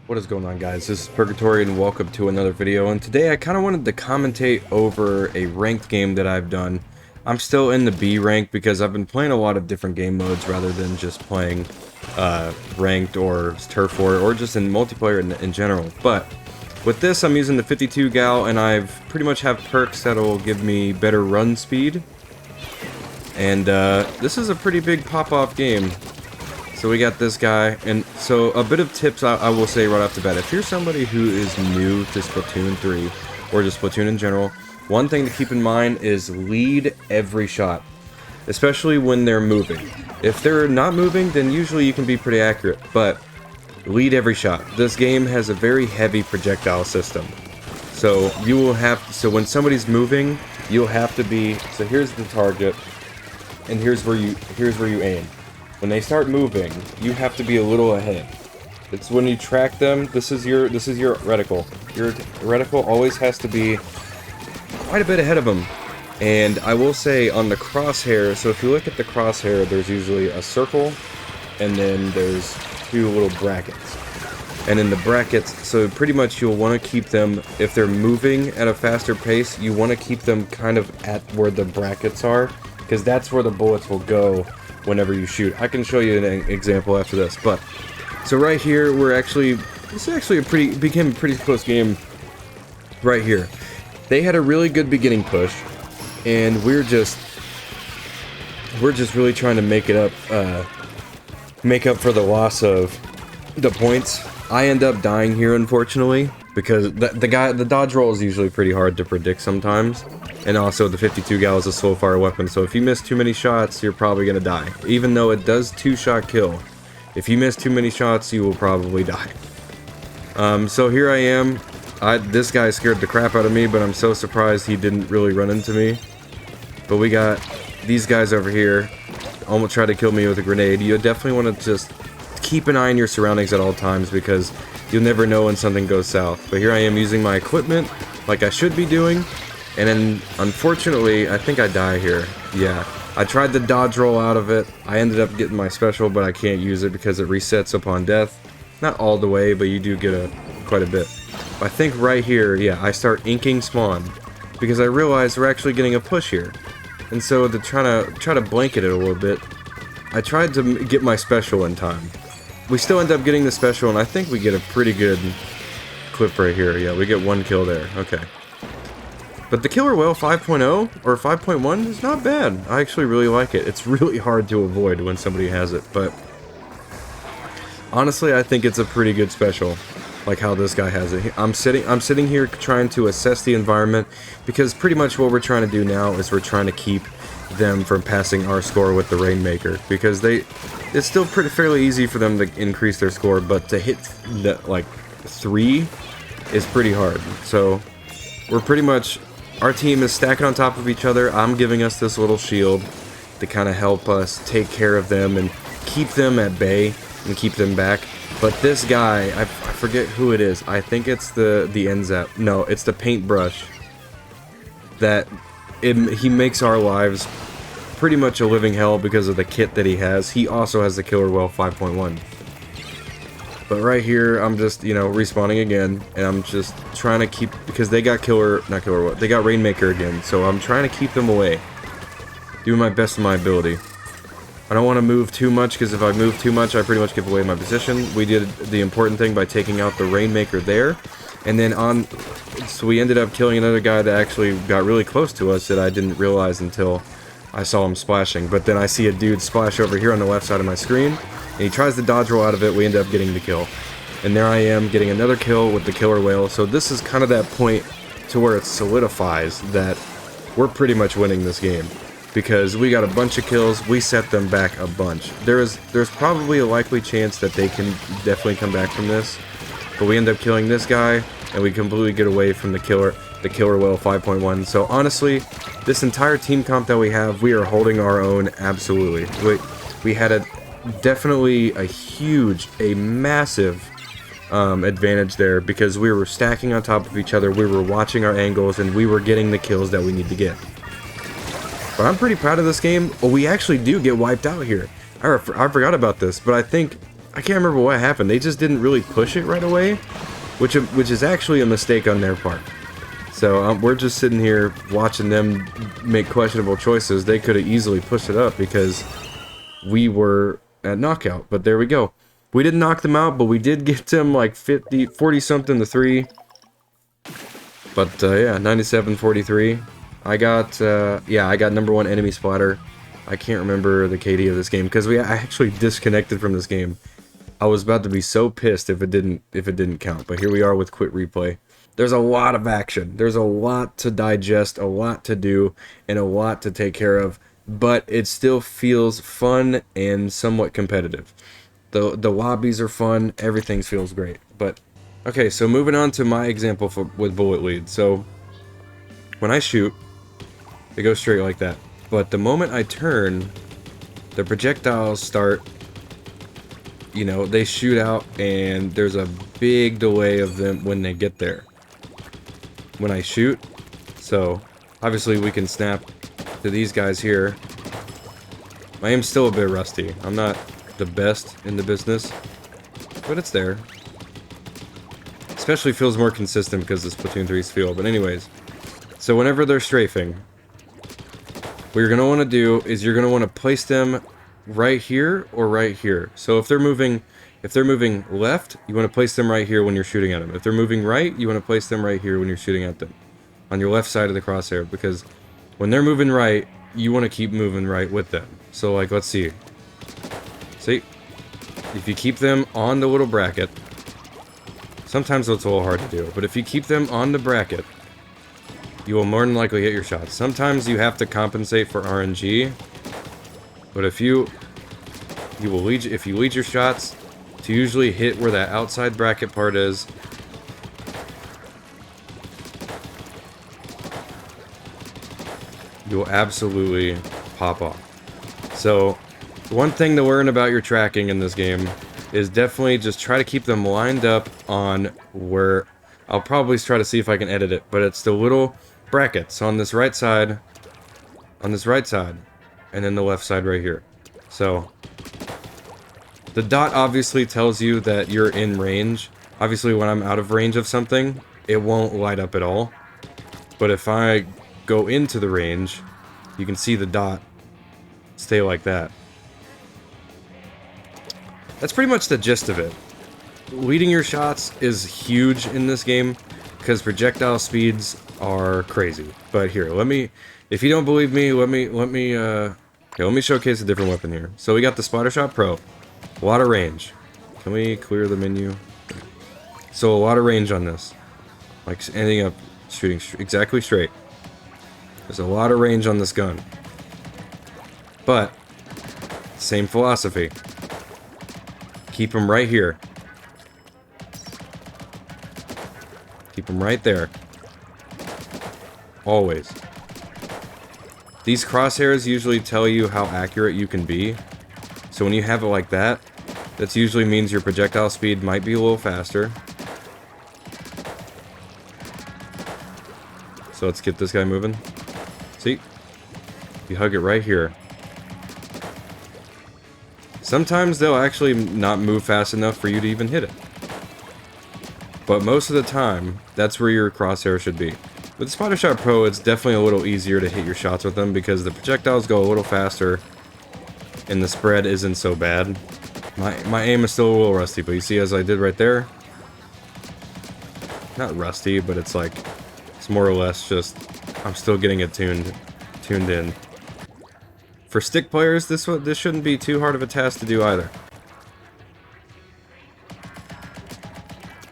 What is going on, guys? This is Purgatory and welcome to another video, and today I kind of wanted to commentate over a ranked game that I've done. I'm still in the B rank because I've been playing a lot of different game modes rather than just playing ranked or turf war or just in multiplayer in general. But with this, I'm using the 52 gal, and I've pretty much have perks that'll give me better run speed. And this is a pretty big pop-off game. So we got this guy, and so a bit of tips I will say right off the bat. If you're somebody who is new to Splatoon 3, or just Splatoon in general, one thing to keep in mind is lead every shot, especially when they're moving. If they're not moving, then usually you can be pretty accurate, but lead every shot. This game has a very heavy projectile system. So you will have, so when somebody's moving, you'll have to be, so here's the target, and here's where you aim. When they start moving, you have to be a little ahead. It's when you track them, this is your reticle. Your reticle always has to be quite a bit ahead of them. And I will say on the crosshair, so if you look at the crosshair, there's usually a circle, and then there's two little brackets. And in the brackets, so pretty much you'll want to keep them, if they're moving at a faster pace, you want to keep them kind of at where the brackets are, because that's where the bullets will go whenever you shoot. I can show you an example after this, but so right here this is actually became a pretty close game right here. They had a really good beginning push, and we're just really trying to make up for the loss of the points. I end up dying here, unfortunately, because the dodge roll is usually pretty hard to predict sometimes. And also the 52 gal is a slow fire weapon, so if you miss too many shots, you're probably gonna die. Even though it does 2-shot kill, if you miss too many shots, you will probably die. So here I am. This guy scared the crap out of me, but I'm so surprised he didn't really run into me. But we got these guys over here, almost tried to kill me with a grenade. You definitely want to just keep an eye on your surroundings at all times, because you'll never know when something goes south. But here I am using my equipment like I should be doing. And then, unfortunately, I think I die here. Yeah, I tried to dodge roll out of it. I ended up getting my special, but I can't use it because it resets upon death. Not all the way, but you do get quite a bit. I think right here, yeah, I start inking spawn, because I realized we're actually getting a push here. And so to try to blanket it a little bit, I tried to get my special in time. We still end up getting the special, and I think we get a pretty good clip right here. Yeah, we get one kill there. Okay. But the Killer Whale 5.0 or 5.1 is not bad. I actually really like it. It's really hard to avoid when somebody has it, but honestly, I think it's a pretty good special, like how this guy has it. I'm sitting here trying to assess the environment, because pretty much what we're trying to do now is we're trying to keep them from passing our score with the Rainmaker, because it's still fairly easy for them to increase their score, but to hit like 3 is pretty hard. So we're pretty much, our team is stacking on top of each other. I'm giving us this little shield to kind of help us take care of them and keep them at bay and keep them back. But this guy, I forget who it is. I think it's the NZAP. No, it's the paintbrush. He makes our lives pretty much a living hell because of the kit that he has. He also has the Killer Whale 5.1. But right here, I'm just, respawning again, and I'm just trying to keep, because they got they got Rainmaker again, so I'm trying to keep them away. Doing my best of my ability. I don't want to move too much, because if I move too much, I pretty much give away my position. We did the important thing by taking out the Rainmaker there, and then so we ended up killing another guy that actually got really close to us that I didn't realize until I saw him splashing. But then I see a dude splash over here on the left side of my screen, and he tries to dodge roll out of it. We end up getting the kill. And there I am, getting another kill with the Killer Whale. So this is kind of that point to where it solidifies that we're pretty much winning this game, because we got a bunch of kills, we set them back a bunch. There's probably a likely chance that they can definitely come back from this, but we end up killing this guy, and we completely get away from the Killer Whale 5.1. So honestly, this entire team comp that we have, we are holding our own absolutely. We had definitely a massive advantage there, because we were stacking on top of each other, we were watching our angles, and we were getting the kills that we need to get. But I'm pretty proud of this game. Well, we actually do get wiped out here. I forgot about this, but I think I can't remember what happened. They just didn't really push it right away, which is actually a mistake on their part. So we're just sitting here watching them make questionable choices. They could have easily pushed it up because we were at knockout. But there we go. We didn't knock them out, but we did get them like 40 something to 3. But yeah, 97-43. I got I got #1 enemy splatter. I can't remember the KD of this game because I actually disconnected from this game. I was about to be so pissed if it didn't count. But here we are with quit replay. There's a lot of action. There's a lot to digest, a lot to do, and a lot to take care of. But it still feels fun and somewhat competitive. The lobbies are fun. Everything feels great. But okay, so moving on to my example with bullet lead. So when I shoot, they go straight like that. But the moment I turn, the projectiles start, you know, they shoot out, and there's a big delay of them when they get there. When I shoot, so obviously we can snap to these guys here. My aim's still a bit rusty. I'm not the best in the business, but it's there. Especially feels more consistent because of Splatoon 3's feel. But anyways, so whenever they're strafing, what you're gonna want to do is you're gonna want to place them right here or right here. So if they're moving left, you want to place them right here when you're shooting at them. If they're moving right, you want to place them right here when you're shooting at them, on your left side of the crosshair, because when they're moving right, you want to keep moving right with them. So like, let's see. See, if you keep them on the little bracket, sometimes it's a little hard to do, but if you keep them on the bracket, you will more than likely hit your shots. Sometimes you have to compensate for RNG, but if you lead your shots to usually hit where that outside bracket part is, you'll absolutely pop off. So one thing to learn about your tracking in this game is definitely just try to keep them lined up on where, I'll probably try to see if I can edit it, but it's the little brackets on this right side, and then the left side right here. So the dot obviously tells you that you're in range. Obviously when I'm out of range of something, it won't light up at all. But if I go into the range, you can see the dot stay like that. That's pretty much the gist of it. Leading your shots is huge in this game because projectile speeds are crazy. But here, if you don't believe me, let me showcase a different weapon here. So we got the Splatter Shot Pro. A lot of range. Can we clear the menu? So a lot of range on this. Like ending up shooting exactly straight. There's a lot of range on this gun. But same philosophy. Keep them right here. Keep them right there. Always. These crosshairs usually tell you how accurate you can be. So when you have it like that, that usually means your projectile speed might be a little faster. So let's get this guy moving. See? You hug it right here. Sometimes they'll actually not move fast enough for you to even hit it. But most of the time, that's where your crosshair should be. With the Splatter Shot Pro, it's definitely a little easier to hit your shots with them because the projectiles go a little faster and the spread isn't so bad. My aim is still a little rusty, but you see as I did right there, not rusty, but it's like, it's more or less just, I'm still getting it tuned in. For stick players, this shouldn't be too hard of a task to do either.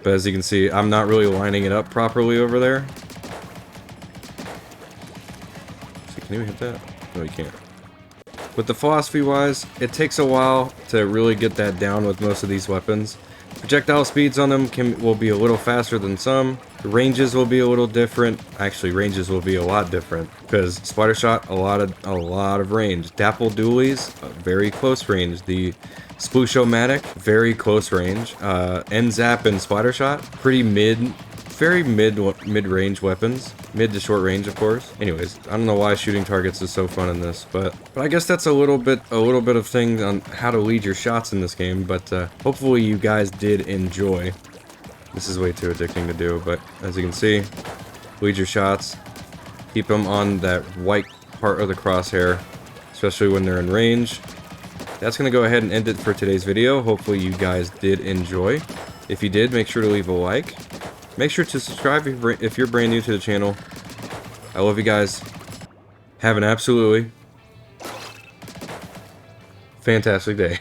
But as you can see, I'm not really lining it up properly over there. So can you hit that? No, you can't. But the philosophy-wise, it takes a while to really get that down with most of these weapons. Projectile speeds on them will be a little faster than some. The ranges will be a little different. Actually, ranges will be a lot different because Splatter Shot, a lot of range. Dapple Dualies, very close range. The Sploosho-matic, very close range. N-Zap and Splatter Shot, pretty mid very mid-range weapons. Mid to short range, of course. Anyways, I don't know why shooting targets is so fun in this, but I guess that's a little bit of things on how to lead your shots in this game, but hopefully you guys did enjoy. This is way too addicting to do, but as you can see, lead your shots. Keep them on that white part of the crosshair, especially when they're in range. That's going to go ahead and end it for today's video. Hopefully you guys did enjoy. If you did, make sure to leave a like. Make sure to subscribe if you're brand new to the channel. I love you guys. Have an absolutely fantastic day.